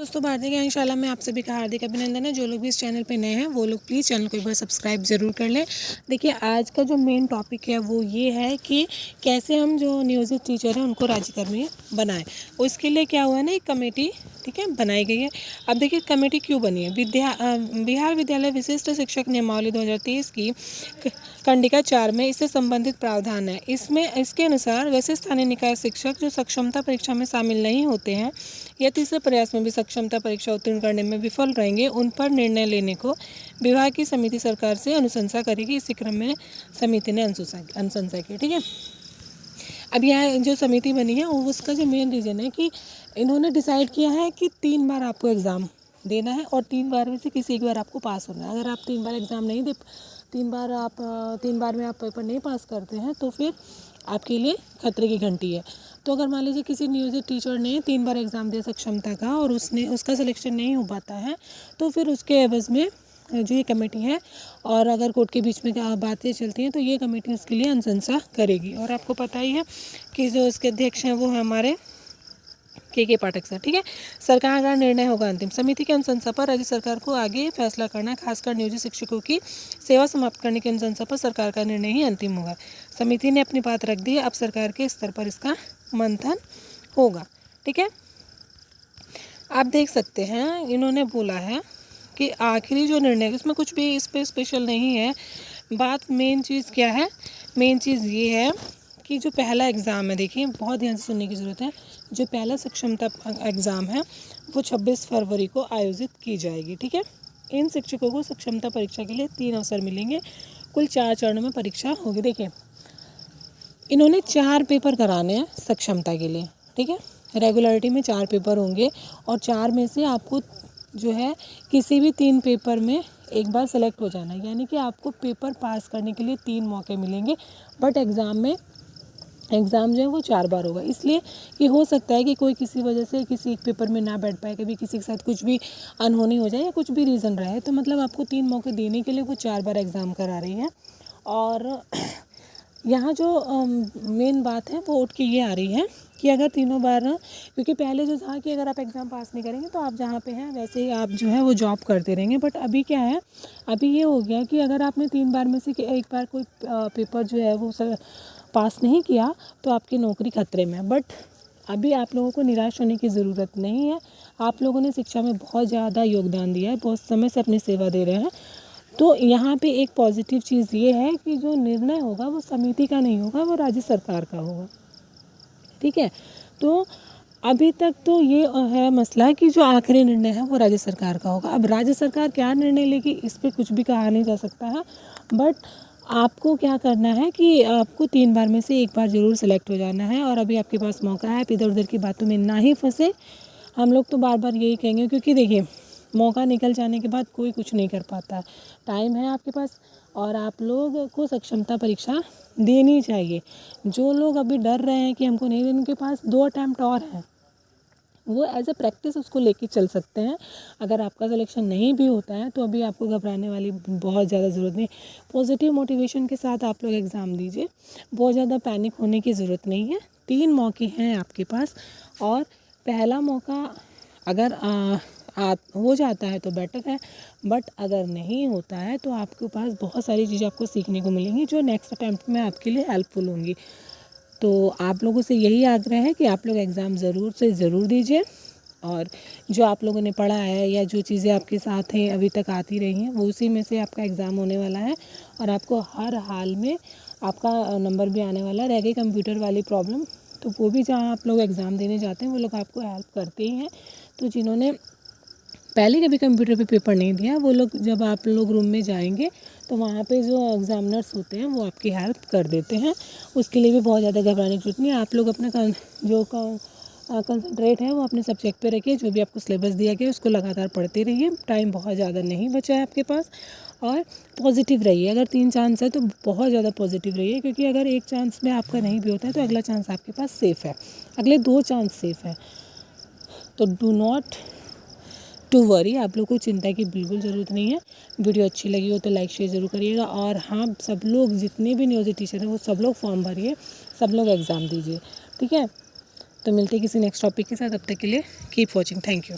दोस्तों, भारतीय ज्ञानशाला में आप सभी का हार्दिक अभिनंदन है। जो लोग भी इस चैनल पे नए हैं वो लोग प्लीज़ चैनल को एक बार सब्सक्राइब ज़रूर कर लें। देखिए, आज का जो मेन टॉपिक है वो ये है कि कैसे हम जो नियोजित टीचर हैं उनको राज्यकर्मी बनाएं। उसके लिए क्या हुआ है ना, एक कमेटी ठीक है बनाई गई है। अब देखिए कमेटी क्यों बनी है। बिहार विद्यालय विशिष्ट शिक्षक नियमावली 2023 की खंडिका 4 में इससे संबंधित प्रावधान है। इसके अनुसार वैसे स्थानीय निकाय शिक्षक जो सक्षमता परीक्षा में शामिल नहीं होते हैं या तीसरे प्रयास में भी सक्षमता परीक्षा उत्तीर्ण करने में विफल रहेंगे, उन पर निर्णय लेने को विभाग की समिति सरकार से अनुशंसा करेगी। इसी क्रम में समिति ने अनुशंसा की। ठीक है, अब यह जो समिति बनी है उसका जो मेन रीज़न है कि इन्होंने डिसाइड किया है कि 3 बार आपको एग्ज़ाम देना है और 3 बार में से किसी एक बार आपको पास होना है। अगर आप 3 बार एग्ज़ाम नहीं दे 3 बार में आप पेपर नहीं पास करते हैं तो फिर आपके लिए खतरे की घंटी है। तो अगर मान लीजिए किसी नियोजित टीचर ने 3 बार एग्ज़ाम दिया सक्षमता का और उसका सिलेक्शन नहीं हो पाता है तो फिर उसके एवज़ में जो ये कमेटी है, और अगर कोर्ट के बीच में बातें चलती हैं तो ये कमेटी उसके लिए अनुशंसा करेगी। और आपको पता ही है कि जो इसके अध्यक्ष हैं वो है हमारे के पाठक सर। ठीक है, सरकार का निर्णय होगा अंतिम। समिति की अनुशंसा पर राज्य सरकार को आगे फैसला करना है। खासकर नियोजित शिक्षकों की सेवा समाप्त करने की अनुशंसा पर सरकार का निर्णय ही अंतिम होगा। समिति ने अपनी बात रख दी है, अब सरकार के स्तर पर इसका मंथन होगा। ठीक है, आप देख सकते हैं इन्होंने बोला है कि आखिरी जो निर्णय इसमें कुछ भी इस पर स्पेशल नहीं है। बात मेन चीज़ क्या है, मेन चीज़ ये है कि जो पहला एग्ज़ाम है, देखिए बहुत ध्यान से सुनने की ज़रूरत है। जो पहला सक्षमता एग्ज़ाम है वो 26 फरवरी को आयोजित की जाएगी। ठीक है, इन शिक्षकों को सक्षमता परीक्षा के लिए 3 अवसर मिलेंगे। कुल 4 चरणों में परीक्षा होगी। देखिए, इन्होंने 4 पेपर कराने हैं सक्षमता के लिए। ठीक है, रेगुलरिटी में 4 पेपर होंगे और 4 में से आपको जो है किसी भी 3 पेपर में एक बार सेलेक्ट हो जाना है। यानी कि आपको पेपर पास करने के लिए 3 मौके मिलेंगे, बट एग्ज़ाम जो है वो 4 बार होगा। इसलिए कि हो सकता है कि कोई किसी वजह से किसी एक पेपर में ना बैठ पाए, कभी किसी के साथ कुछ भी अनहोनी हो जाए या कुछ भी रीज़न रहे, तो मतलब आपको 3 मौके देने के लिए वो 4 बार एग्ज़ाम करा रही है। और यहाँ जो मेन बात है वो उठ के ये आ रही है कि अगर तीनों बार, क्योंकि पहले जो था कि अगर आप एग्ज़ाम पास नहीं करेंगे तो आप जहाँ पे हैं वैसे ही आप जो है वो जॉब करते रहेंगे, बट अभी क्या है, अभी ये हो गया कि अगर आपने 3 बार में से एक बार कोई पेपर जो है वो पास नहीं किया तो आपकी नौकरी खतरे में है। बट अभी आप लोगों को निराश होने की ज़रूरत नहीं है। आप लोगों ने शिक्षा में बहुत ज़्यादा योगदान दिया है, बहुत समय से अपनी सेवा दे रहे हैं। तो यहाँ पे एक पॉजिटिव चीज़ ये है कि जो निर्णय होगा वो समिति का नहीं होगा, वो राज्य सरकार का होगा। ठीक है, तो अभी तक तो ये है मसला कि जो आखिरी निर्णय है वो राज्य सरकार का होगा। अब राज्य सरकार क्या निर्णय लेगी इस पर कुछ भी कहा नहीं जा सकता है, बट आपको क्या करना है कि आपको 3 बार में से एक बार ज़रूर सेलेक्ट हो जाना है। और अभी आपके पास मौका है, आप इधर उधर की बातों में ना ही फंसे। हम लोग तो बार बार यही कहेंगे, क्योंकि देखिए मौका निकल जाने के बाद कोई कुछ नहीं कर पाता। टाइम है आपके पास और आप लोग को सक्षमता परीक्षा देनी चाहिए। जो लोग अभी डर रहे हैं कि हमको नहीं देने, उनके पास 2 अटैम्प्ट और हैं, वो एज अ प्रैक्टिस उसको लेके चल सकते हैं। अगर आपका सिलेक्शन नहीं भी होता है तो अभी आपको घबराने वाली बहुत ज़्यादा ज़रूरत नहीं। पॉजिटिव मोटिवेशन के साथ आप लोग एग्ज़ाम दीजिए, बहुत ज़्यादा पैनिक होने की ज़रूरत नहीं है। 3 मौके हैं आपके पास और पहला मौका अगर हो जाता है तो बेटर है, बट अगर नहीं होता है तो आपके पास बहुत सारी चीज़ें आपको सीखने को मिलेंगी जो नेक्स्ट अटैम्प्ट में आपके लिए हेल्पफुल होंगी। तो आप लोगों से यही आग्रह है कि आप लोग एग्ज़ाम ज़रूर से ज़रूर दीजिए, और जो आप लोगों ने पढ़ा है या जो चीज़ें आपके साथ हैं अभी तक आती रही हैं वो उसी में से आपका एग्ज़ाम होने वाला है। और आपको हर हाल में आपका नंबर भी आने वाला है। रह गई कंप्यूटर वाली प्रॉब्लम, तो वो भी जहाँ आप लोग एग्ज़ाम देने जाते हैं वो लोग आपको हेल्प करते ही हैं। तो जिन्होंने पहले कभी कंप्यूटर पे पेपर नहीं दिया, वो लोग जब आप लोग रूम में जाएंगे तो वहाँ पे जो एग्ज़ामिनर्स होते हैं वो आपकी हेल्प कर देते हैं। उसके लिए भी बहुत ज़्यादा घबराने की जरूरत नहीं है। आप लोग अपना कंसंट्रेट है वो अपने सब्जेक्ट पे रखिए। जो भी आपको सिलेबस दिया गया है उसको लगातार पढ़ते रहिए। टाइम बहुत ज़्यादा नहीं बचा है आपके पास, और पॉजिटिव रहिए। अगर 3 चांस है तो बहुत ज़्यादा पॉजिटिव रहिए, क्योंकि अगर एक चांस में आपका नहीं भी होता है तो अगला चांस आपके पास सेफ़ है, अगले 2 चांस सेफ़ है। तो डू नॉट टू वरी, आप लोग को चिंता की बिल्कुल ज़रूरत नहीं है। वीडियो अच्छी लगी हो तो लाइक शेयर ज़रूर करिएगा। और हाँ, सब लोग जितने भी नियोजित टीचर हैं वो सब लोग फॉर्म भरिए, सब लोग एग्ज़ाम दीजिए। ठीक है, तो मिलते हैं किसी नेक्स्ट टॉपिक के साथ। अब तक के लिए कीप वॉचिंग। Thank you.